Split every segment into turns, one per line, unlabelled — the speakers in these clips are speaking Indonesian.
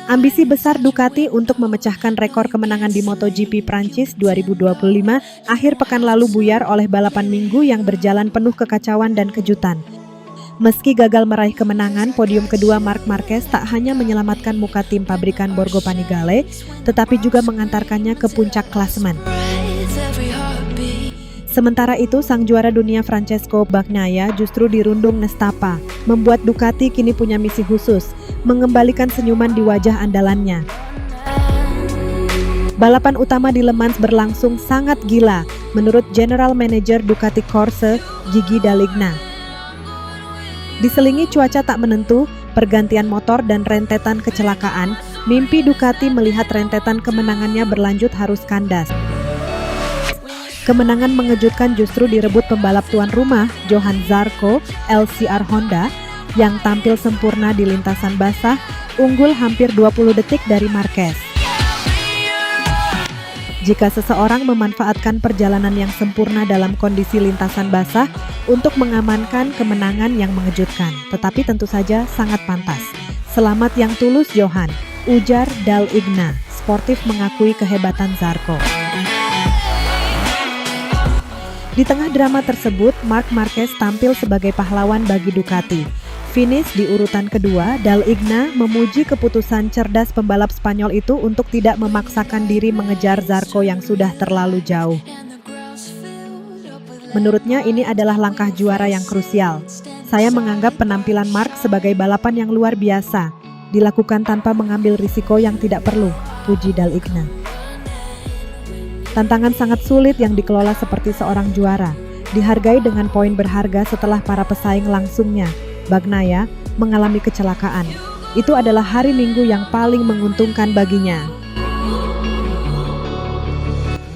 Ambisi besar Ducati untuk memecahkan rekor kemenangan di MotoGP Prancis 2025 akhir pekan lalu buyar oleh balapan minggu yang berjalan penuh kekacauan dan kejutan. Meski gagal meraih kemenangan, podium kedua Marc Marquez tak hanya menyelamatkan muka tim pabrikan Borgo Panigale, tetapi juga mengantarkannya ke puncak klasemen. Sementara itu, sang juara dunia Francesco Bagnaia justru dirundung nestapa, membuat Ducati kini punya misi khusus, mengembalikan senyuman di wajah andalannya. Balapan utama di Le Mans berlangsung sangat gila, menurut General Manager Ducati Corse, Gigi Dall'Igna. Diselingi cuaca tak menentu, pergantian motor dan rentetan kecelakaan, mimpi Ducati melihat rentetan kemenangannya berlanjut harus kandas. Kemenangan mengejutkan justru direbut pembalap tuan rumah, Johann Zarco, LCR Honda, yang tampil sempurna di lintasan basah, unggul hampir 20 detik dari Marquez. Jika seseorang memanfaatkan perjalanan yang sempurna dalam kondisi lintasan basah untuk mengamankan kemenangan yang mengejutkan, tetapi tentu saja sangat pantas. Selamat yang tulus Johann, ujar Dall'Igna, sportif mengakui kehebatan Zarco. Di tengah drama tersebut, Marc Marquez tampil sebagai pahlawan bagi Ducati. Finish di urutan kedua, Dall'Igna memuji keputusan cerdas pembalap Spanyol itu untuk tidak memaksakan diri mengejar Zarco yang sudah terlalu jauh. Menurutnya ini adalah langkah juara yang krusial. Saya menganggap penampilan Marc sebagai balapan yang luar biasa, dilakukan tanpa mengambil risiko yang tidak perlu, puji Dall'Igna. Tantangan sangat sulit yang dikelola seperti seorang juara, dihargai dengan poin berharga setelah para pesaing langsungnya, Bagnaia, mengalami kecelakaan. Itu adalah hari Minggu yang paling menguntungkan baginya.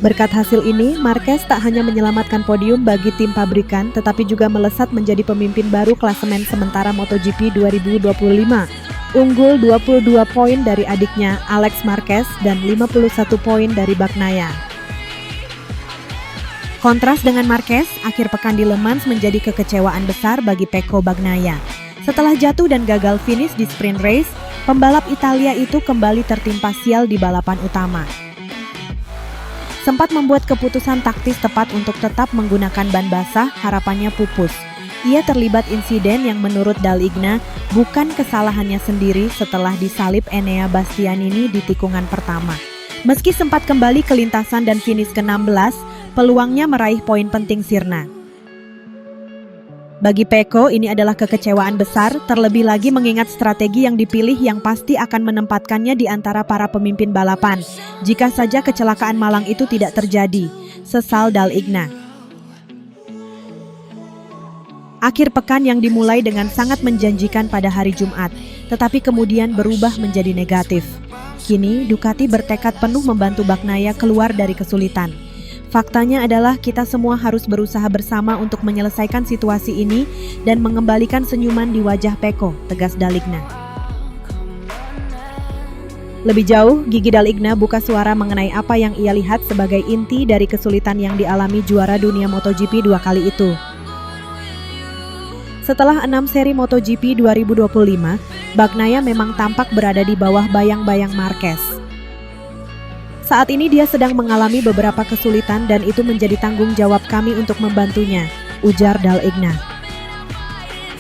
Berkat hasil ini, Marquez tak hanya menyelamatkan podium bagi tim pabrikan, tetapi juga melesat menjadi pemimpin baru klasemen sementara MotoGP 2025. Unggul 22 poin dari adiknya Alex Marquez dan 51 poin dari Bagnaia. Kontras dengan Marquez, akhir pekan di Le Mans menjadi kekecewaan besar bagi Pecco Bagnaia. Setelah jatuh dan gagal finish di sprint race, pembalap Italia itu kembali tertimpa sial di balapan utama. Sempat membuat keputusan taktis tepat untuk tetap menggunakan ban basah, harapannya pupus. Ia terlibat insiden yang menurut Dall'Igna bukan kesalahannya sendiri setelah disalip Enea Bastianini di tikungan pertama. Meski sempat kembali ke lintasan dan finish ke-16, peluangnya meraih poin penting sirna. Bagi Pecco, ini adalah kekecewaan besar, terlebih lagi mengingat strategi yang dipilih yang pasti akan menempatkannya di antara para pemimpin balapan. Jika saja kecelakaan malang itu tidak terjadi, sesal Dall'Igna. Akhir pekan yang dimulai dengan sangat menjanjikan pada hari Jumat, tetapi kemudian berubah menjadi negatif. Kini, Ducati bertekad penuh membantu Bagnaia keluar dari kesulitan. Faktanya adalah kita semua harus berusaha bersama untuk menyelesaikan situasi ini dan mengembalikan senyuman di wajah Pecco, tegas Dall'Igna. Lebih jauh, Gigi Dall'Igna buka suara mengenai apa yang ia lihat sebagai inti dari kesulitan yang dialami juara dunia MotoGP 2 kali itu. Setelah 6 seri MotoGP 2025, Bagnaia memang tampak berada di bawah bayang-bayang Marquez. Saat ini dia sedang mengalami beberapa kesulitan dan itu menjadi tanggung jawab kami untuk membantunya, ujar Dall'Igna.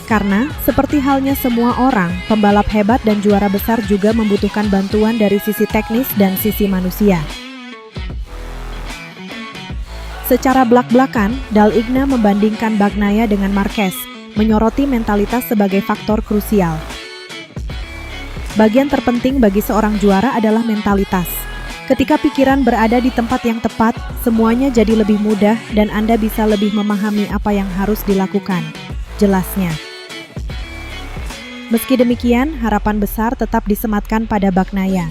Karena, seperti halnya semua orang, pembalap hebat dan juara besar juga membutuhkan bantuan dari sisi teknis dan sisi manusia. Secara blak-blakan, Dall'Igna membandingkan Bagnaia dengan Marquez, menyoroti mentalitas sebagai faktor krusial. Bagian terpenting bagi seorang juara adalah mentalitas. Ketika pikiran berada di tempat yang tepat, semuanya jadi lebih mudah dan Anda bisa lebih memahami apa yang harus dilakukan, jelasnya. Meski demikian, harapan besar tetap disematkan pada Bagnaia.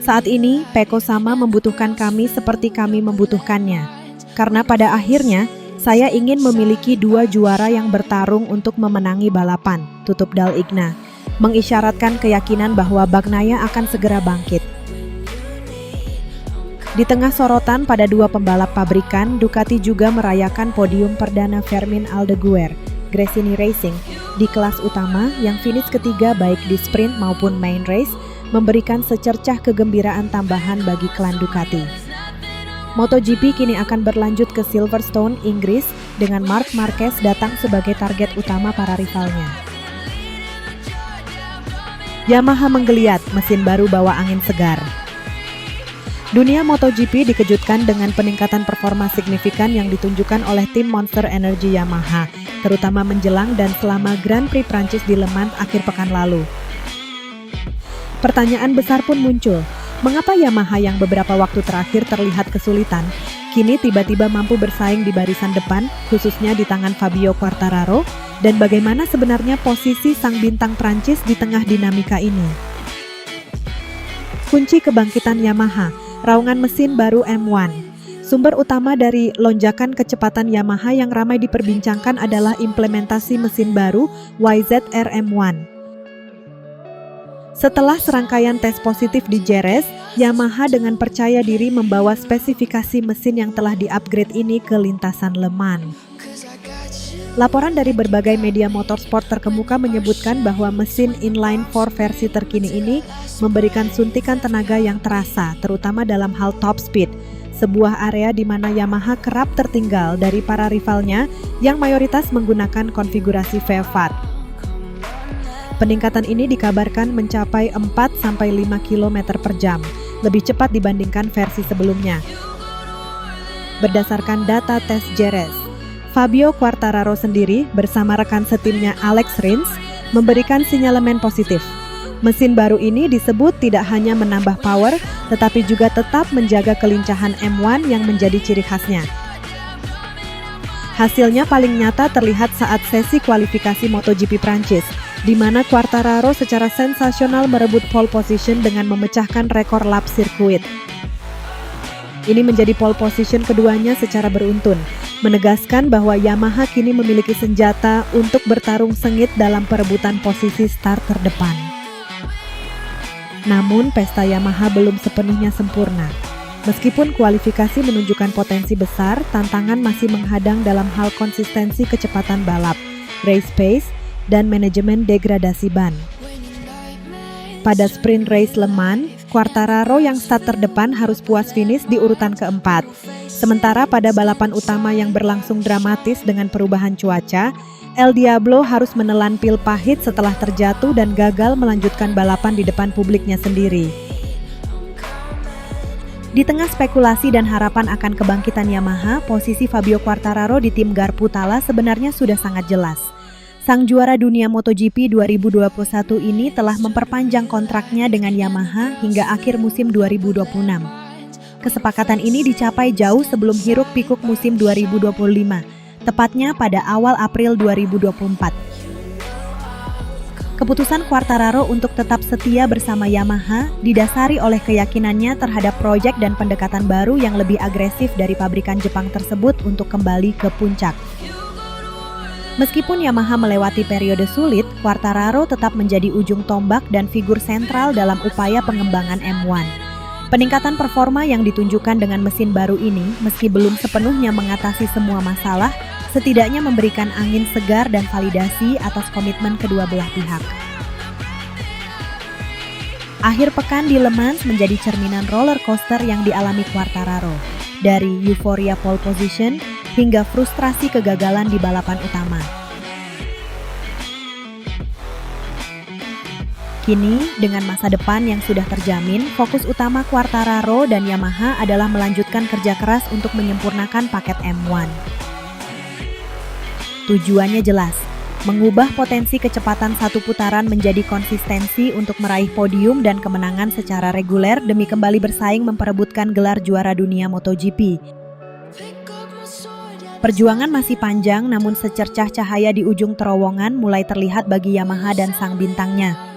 Saat ini, Pecco sama membutuhkan kami seperti kami membutuhkannya. Karena pada akhirnya, saya ingin memiliki 2 juara yang bertarung untuk memenangi balapan, tutup Dall'Igna, mengisyaratkan keyakinan bahwa Bagnaia akan segera bangkit. Di tengah sorotan pada 2 pembalap pabrikan, Ducati juga merayakan podium perdana Fermin Aldeguer, Gresini Racing, di kelas utama yang finish ketiga baik di sprint maupun main race, memberikan secercah kegembiraan tambahan bagi klan Ducati. MotoGP kini akan berlanjut ke Silverstone, Inggris, dengan Marc Marquez datang sebagai target utama para rivalnya. Yamaha menggeliat, mesin baru bawa angin segar. Dunia MotoGP dikejutkan dengan peningkatan performa signifikan yang ditunjukkan oleh tim Monster Energy Yamaha, terutama menjelang dan selama Grand Prix Prancis di Le Mans akhir pekan lalu. Pertanyaan besar pun muncul. Mengapa Yamaha yang beberapa waktu terakhir terlihat kesulitan, kini tiba-tiba mampu bersaing di barisan depan, khususnya di tangan Fabio Quartararo, dan bagaimana sebenarnya posisi sang bintang Prancis di tengah dinamika ini? Kunci kebangkitan Yamaha, raungan mesin baru M1. Sumber utama dari lonjakan kecepatan Yamaha yang ramai diperbincangkan adalah implementasi mesin baru YZR M1. Setelah serangkaian tes positif di Jerez, Yamaha dengan percaya diri membawa spesifikasi mesin yang telah di-upgrade ini ke lintasan Le Mans. Laporan dari berbagai media motorsport terkemuka menyebutkan bahwa mesin inline-4 versi terkini ini memberikan suntikan tenaga yang terasa, terutama dalam hal top speed, sebuah area di mana Yamaha kerap tertinggal dari para rivalnya yang mayoritas menggunakan konfigurasi V8. Peningkatan ini dikabarkan mencapai 4-5 km per jam, lebih cepat dibandingkan versi sebelumnya. Berdasarkan data tes Jerez, Fabio Quartararo sendiri bersama rekan setimnya Alex Rins memberikan sinyalemen positif. Mesin baru ini disebut tidak hanya menambah power, tetapi juga tetap menjaga kelincahan M1 yang menjadi ciri khasnya. Hasilnya paling nyata terlihat saat sesi kualifikasi MotoGP Prancis, di mana Quartararo secara sensasional merebut pole position dengan memecahkan rekor lap sirkuit. Ini menjadi pole position keduanya secara beruntun, menegaskan bahwa Yamaha kini memiliki senjata untuk bertarung sengit dalam perebutan posisi start terdepan. Namun, pesta Yamaha belum sepenuhnya sempurna. Meskipun kualifikasi menunjukkan potensi besar, tantangan masih menghadang dalam hal konsistensi kecepatan balap, race pace, dan manajemen degradasi ban. Pada sprint race Le Mans, Quartararo yang start terdepan harus puas finish di urutan keempat. Sementara pada balapan utama yang berlangsung dramatis dengan perubahan cuaca, El Diablo harus menelan pil pahit setelah terjatuh dan gagal melanjutkan balapan di depan publiknya sendiri. Di tengah spekulasi dan harapan akan kebangkitan Yamaha, posisi Fabio Quartararo di tim Garputala sebenarnya sudah sangat jelas. Sang juara dunia MotoGP 2021 ini telah memperpanjang kontraknya dengan Yamaha hingga akhir musim 2026. Kesepakatan ini dicapai jauh sebelum hiruk-pikuk musim 2025, tepatnya pada awal April 2024. Keputusan Quartararo untuk tetap setia bersama Yamaha didasari oleh keyakinannya terhadap proyek dan pendekatan baru yang lebih agresif dari pabrikan Jepang tersebut untuk kembali ke puncak. Meskipun Yamaha melewati periode sulit, Quartararo tetap menjadi ujung tombak dan figur sentral dalam upaya pengembangan M1. Peningkatan performa yang ditunjukkan dengan mesin baru ini, meski belum sepenuhnya mengatasi semua masalah, setidaknya memberikan angin segar dan validasi atas komitmen kedua belah pihak. Akhir pekan di Le Mans menjadi cerminan roller coaster yang dialami Quartararo, dari euforia pole position hingga frustrasi kegagalan di balapan utama. Kini, dengan masa depan yang sudah terjamin, fokus utama Quartararo dan Yamaha adalah melanjutkan kerja keras untuk menyempurnakan paket M1. Tujuannya jelas, mengubah potensi kecepatan satu putaran menjadi konsistensi untuk meraih podium dan kemenangan secara reguler demi kembali bersaing memperebutkan gelar juara dunia MotoGP. Perjuangan masih panjang, namun secercah cahaya di ujung terowongan mulai terlihat bagi Yamaha dan sang bintangnya.